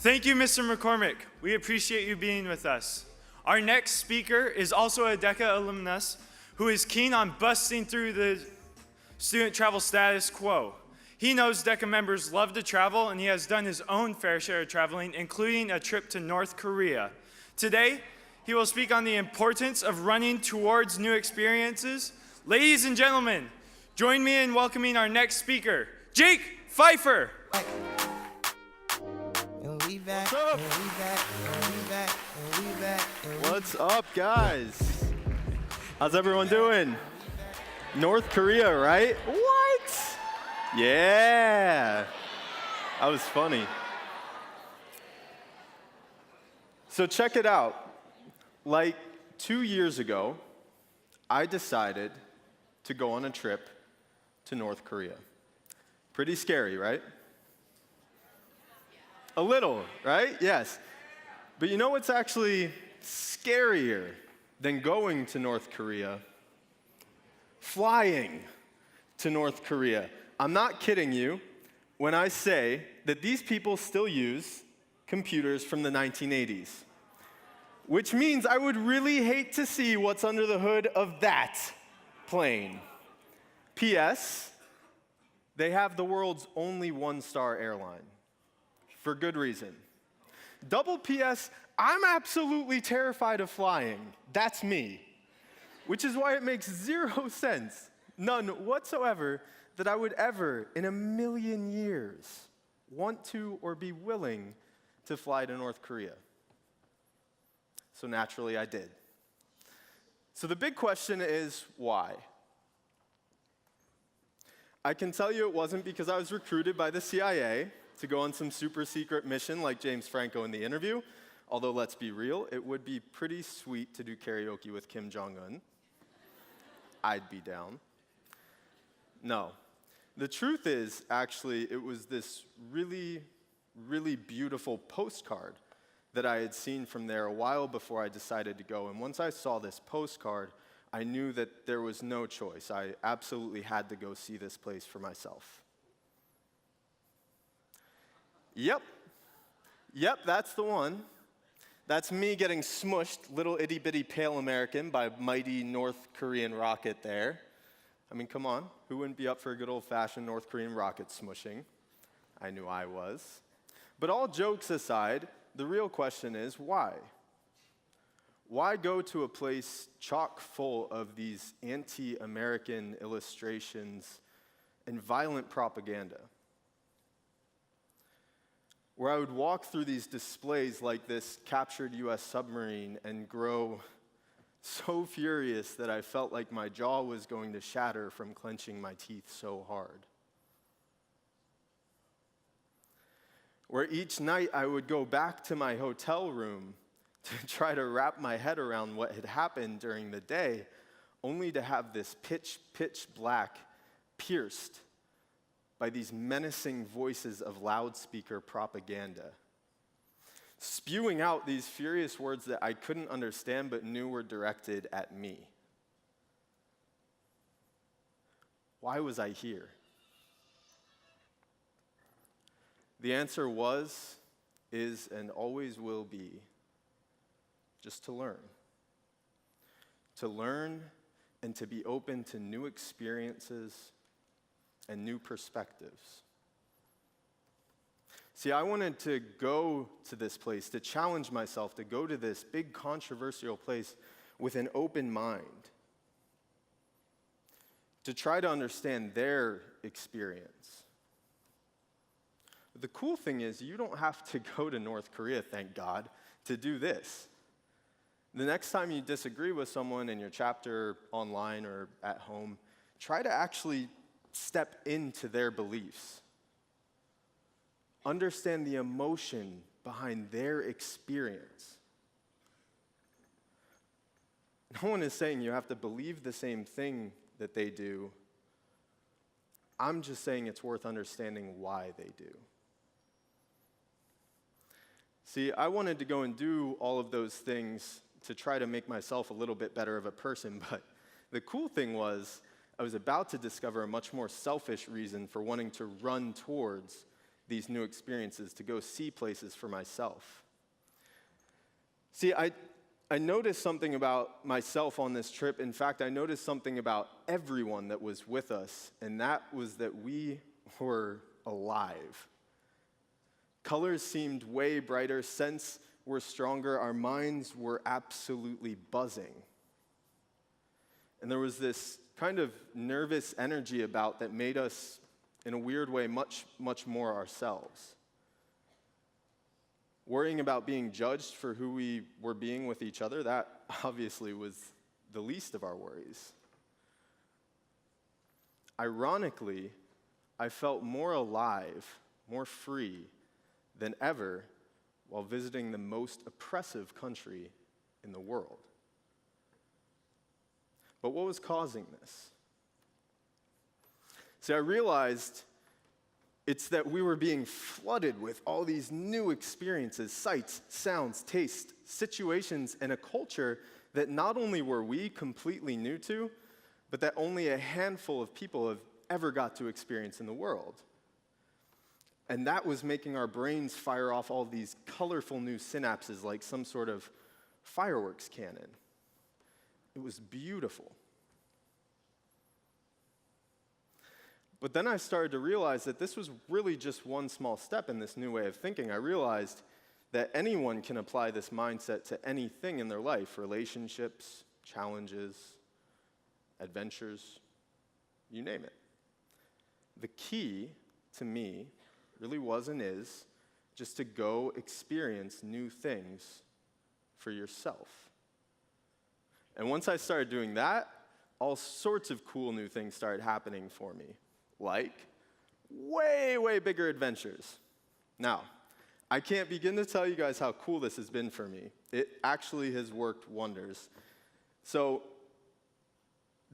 Thank you, Mr. McCormick. We appreciate you being with us. Our next speaker is also a DECA alumnus who is keen on busting through the student travel status quo. He knows DECA members love to travel, and he has done his own fair share of traveling, including a trip to North Korea. Today, he will speak on the importance of running towards new experiences. Ladies and gentlemen, join me in welcoming our next speaker, Jake Pfeiffer. What's up, guys? How's everyone doing? North Korea, right? What? Yeah. That was funny. So check it out. Like 2 years ago, I decided to go on a trip to North Korea. Pretty scary, right? A little, right? Yes. But you know what's actually scarier than going to North Korea? Flying to North Korea. I'm not kidding you when I say that these people still use computers from the 1980s. Which means I would really hate to see what's under the hood of that plane. P.S. They have the world's only one-star airline. For good reason. Double P.S. I'm absolutely terrified of flying. That's me. Which is why it makes zero sense, none whatsoever, that I would ever, in a million years, want to or be willing to fly to North Korea. So naturally, I did. So the big question is, why? I can tell you it wasn't because I was recruited by the CIA to go on some super secret mission like James Franco in the interview, although let's be real, it would be pretty sweet to do karaoke with Kim Jong-un. I'd be down. No. The truth is, actually, it was this really, really beautiful postcard that I had seen from there a while before I decided to go. And once I saw this postcard, I knew that there was no choice. I absolutely had to go see this place for myself. Yep, that's the one. That's me getting smushed, little itty-bitty pale American, by mighty North Korean rocket there. I mean, come on, who wouldn't be up for a good old-fashioned North Korean rocket smushing? I knew I was. But all jokes aside, the real question is, why? Why go to a place chock full of these anti-American illustrations and violent propaganda? Where I would walk through these displays like this captured US submarine and grow so furious that I felt like my jaw was going to shatter from clenching my teeth so hard. Where each night I would go back to my hotel room to try to wrap my head around what had happened during the day, only to have this pitch black pierced by these menacing voices of loudspeaker propaganda, spewing out these furious words that I couldn't understand but knew were directed at me. Why was I here? The answer was, is, and always will be just to learn. To learn and to be open to new experiences and new perspectives. See, I wanted to go to this place, to challenge myself, to go to this big controversial place with an open mind, to try to understand their experience. But the cool thing is, you don't have to go to North Korea, thank God, to do this. The next time you disagree with someone in your chapter online or at home, try to actually step into their beliefs. Understand the emotion behind their experience. No one is saying you have to believe the same thing that they do. I'm just saying it's worth understanding why they do. See, I wanted to go and do all of those things to try to make myself a little bit better of a person, but the cool thing was I was about to discover a much more selfish reason for wanting to run towards these new experiences, to go see places for myself. See, I noticed something about myself on this trip. In fact, I noticed something about everyone that was with us, and that was that we were alive. Colors seemed way brighter, scents were stronger, our minds were absolutely buzzing. And there was this kind of nervous energy about that made us, in a weird way, much, much more ourselves. Worrying about being judged for who we were being with each other, that obviously was the least of our worries. Ironically, I felt more alive, more free than ever while visiting the most oppressive country in the world. But what was causing this? See, I realized it's that we were being flooded with all these new experiences, sights, sounds, tastes, situations, and a culture that not only were we completely new to, but that only a handful of people have ever got to experience in the world. And that was making our brains fire off all these colorful new synapses like some sort of fireworks cannon. It was beautiful. But then I started to realize that this was really just one small step in this new way of thinking. I realized that anyone can apply this mindset to anything in their life, relationships, challenges, adventures, you name it. The key to me really was and is just to go experience new things for yourself. And once I started doing that, all sorts of cool new things started happening for me. Like way, way bigger adventures. Now, I can't begin to tell you guys how cool this has been for me. It actually has worked wonders. So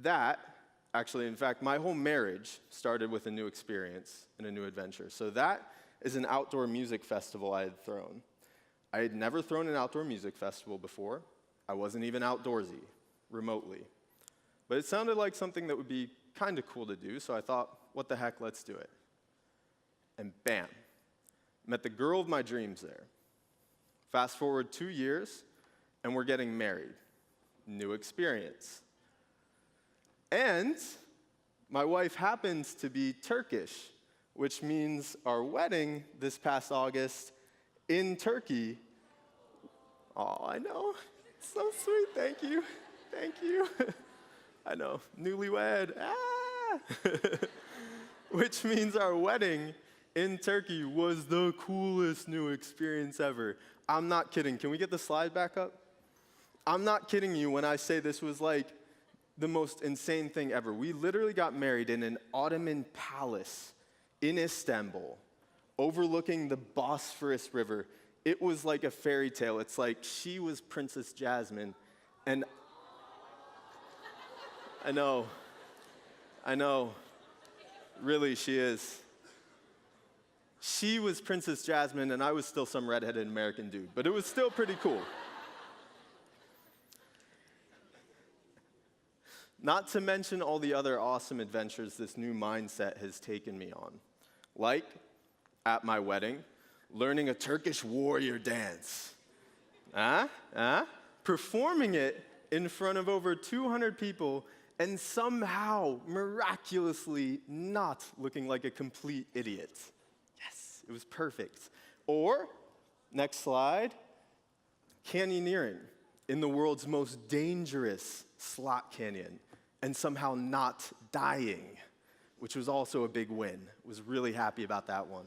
in fact, my whole marriage started with a new experience and a new adventure. So that is an outdoor music festival I had thrown. I had never thrown an outdoor music festival before. I wasn't even outdoorsy, remotely. But it sounded like something that would be kind of cool to do, so I thought, what the heck, let's do it. And bam, met the girl of my dreams there. Fast forward 2 years, and we're getting married. New experience. And my wife happens to be Turkish, which means our wedding this past August in Turkey. Oh, I know, it's so sweet, thank you. I know, newlywed, which means our wedding in Turkey was the coolest new experience ever. I'm not kidding. Can we get the slide back up? I'm not kidding you when I say this was like the most insane thing ever. We literally got married in an Ottoman palace in Istanbul, overlooking the Bosphorus River. It was like a fairy tale. It's like she was Princess Jasmine, and I know. Really, she is. She was Princess Jasmine, and I was still some redheaded American dude, but it was still pretty cool. Not to mention all the other awesome adventures this new mindset has taken me on. Like, at my wedding, learning a Turkish warrior dance. Performing it in front of over 200 people and somehow, miraculously, not looking like a complete idiot. Yes, it was perfect. Or, next slide, canyoneering in the world's most dangerous slot canyon and somehow not dying, which was also a big win. Was really happy about that one.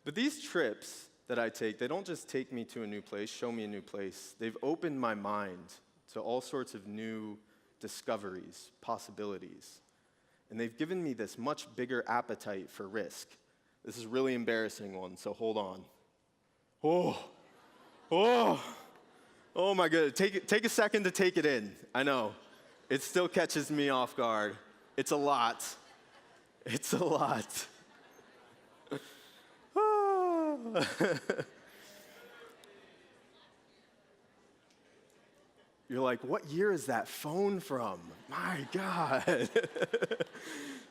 But these trips that I take, they don't just take me to a new place, show me a new place. They've opened my mind to all sorts of new discoveries, possibilities. And they've given me this much bigger appetite for risk. This is a really embarrassing one, so hold on. Oh my goodness. Take a second to take it in. I know. It still catches me off guard. It's a lot. You're like, what year is that phone from? My God.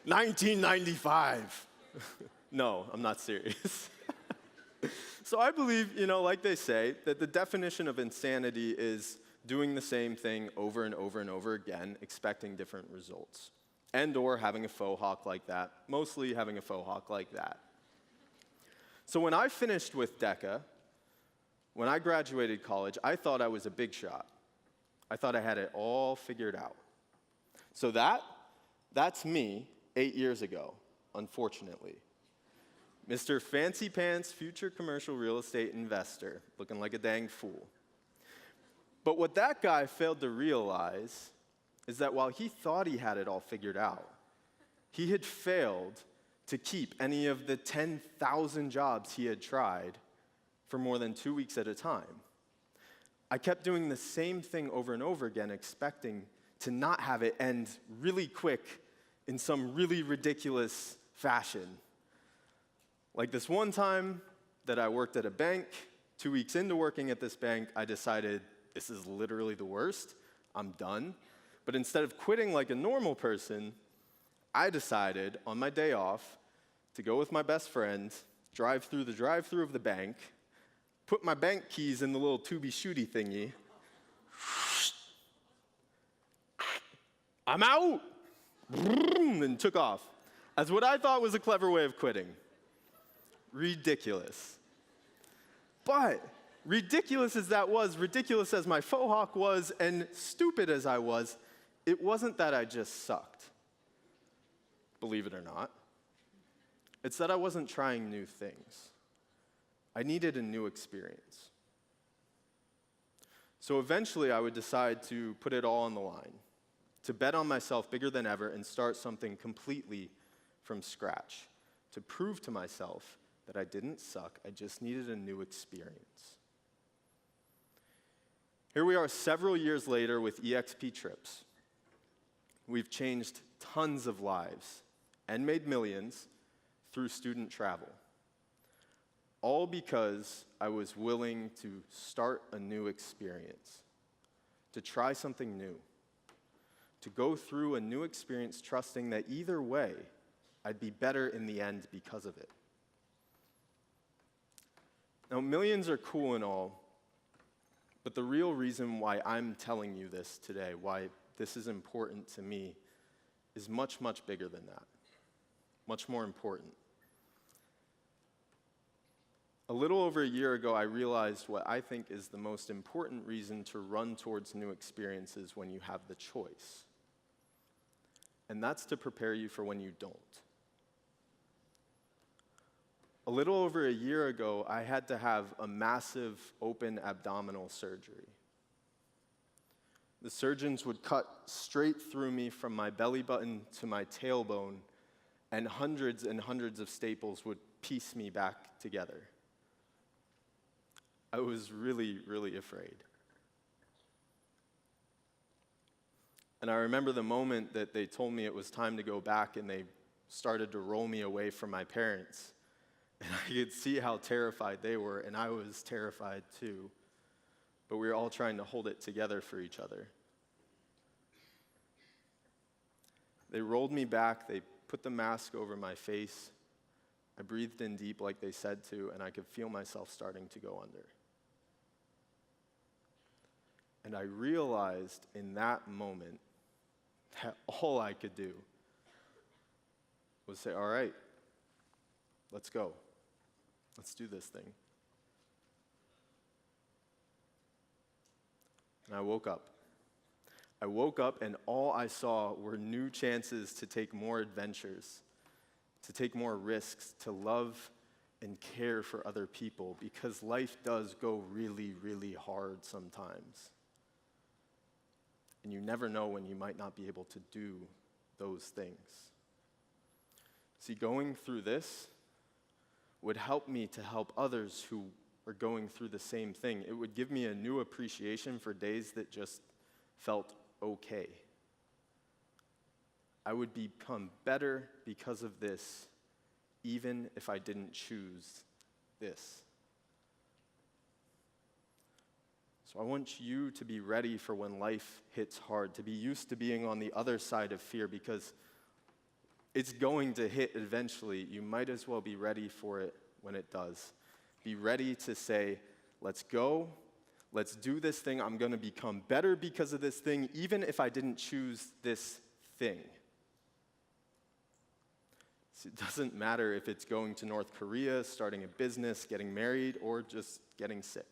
1995. No, I'm not serious. So I believe, like they say, that the definition of insanity is doing the same thing over and over and over again, expecting different results. And or having a faux hawk like that, mostly having a faux hawk like that. So when I finished with DECA, when I graduated college, I thought I was a big shot. I thought I had it all figured out. So that's me 8 years ago, unfortunately. Mr. Fancy Pants, future commercial real estate investor, looking like a dang fool. But what that guy failed to realize is that while he thought he had it all figured out, he had failed to keep any of the 10,000 jobs he had tried for more than 2 weeks at a time. I kept doing the same thing over and over again, expecting to not have it end really quick in some really ridiculous fashion. Like this one time that I worked at a bank, 2 weeks into working at this bank, I decided this is literally the worst, I'm done. But instead of quitting like a normal person, I decided on my day off to go with my best friend, drive through the drive-thru of the bank, put my bank keys in the little tubey-shooty thingy. I'm out! And took off as what I thought was a clever way of quitting. Ridiculous. But ridiculous as that was, ridiculous as my faux hawk was, and stupid as I was, it wasn't that I just sucked. Believe it or not. It's that I wasn't trying new things. I needed a new experience. So eventually I would decide to put it all on the line, to bet on myself bigger than ever and start something completely from scratch, to prove to myself that I didn't suck, I just needed a new experience. Here we are several years later with EXP Trips. We've changed tons of lives and made millions through student travel. All because I was willing to start a new experience, to try something new, to go through a new experience trusting that either way, I'd be better in the end because of it. Now, millions are cool and all, but the real reason why I'm telling you this today, why this is important to me, is much, much bigger than that, much more important. A little over a year ago, I realized what I think is the most important reason to run towards new experiences when you have the choice. And that's to prepare you for when you don't. A little over a year ago, I had to have a massive open abdominal surgery. The surgeons would cut straight through me from my belly button to my tailbone, and hundreds of staples would piece me back together. I was really, really afraid. And I remember the moment that they told me it was time to go back and they started to roll me away from my parents. And I could see how terrified they were, and I was terrified too. But we were all trying to hold it together for each other. They rolled me back, they put the mask over my face. I breathed in deep like they said to, and I could feel myself starting to go under. And I realized in that moment that all I could do was say, all right, let's go. Let's do this thing. And I woke up. I woke up and all I saw were new chances to take more adventures, to take more risks, to love and care for other people, because life does go really, really hard sometimes. And you never know when you might not be able to do those things. See, going through this would help me to help others who are going through the same thing. It would give me a new appreciation for days that just felt okay. I would become better because of this, even if I didn't choose this. So I want you to be ready for when life hits hard, to be used to being on the other side of fear, because It's going to hit eventually. You might as well be ready for it when it does. Be ready to say, let's go, let's do this thing. I'm going to become better because of this thing, even if I didn't choose this thing. So it doesn't matter if it's going to North Korea, starting a business, getting married, or just getting sick.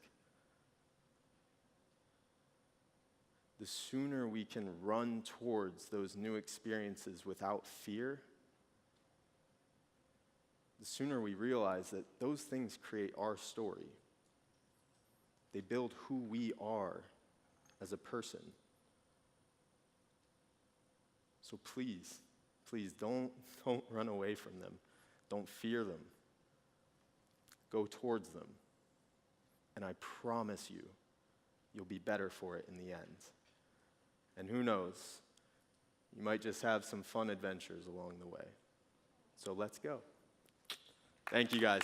The sooner we can run towards those new experiences without fear, the sooner we realize that those things create our story. They build who we are as a person. So please don't run away from them. Don't fear them. Go towards them. And I promise you, you'll be better for it in the end. And who knows, you might just have some fun adventures along the way. So let's go. Thank you, guys.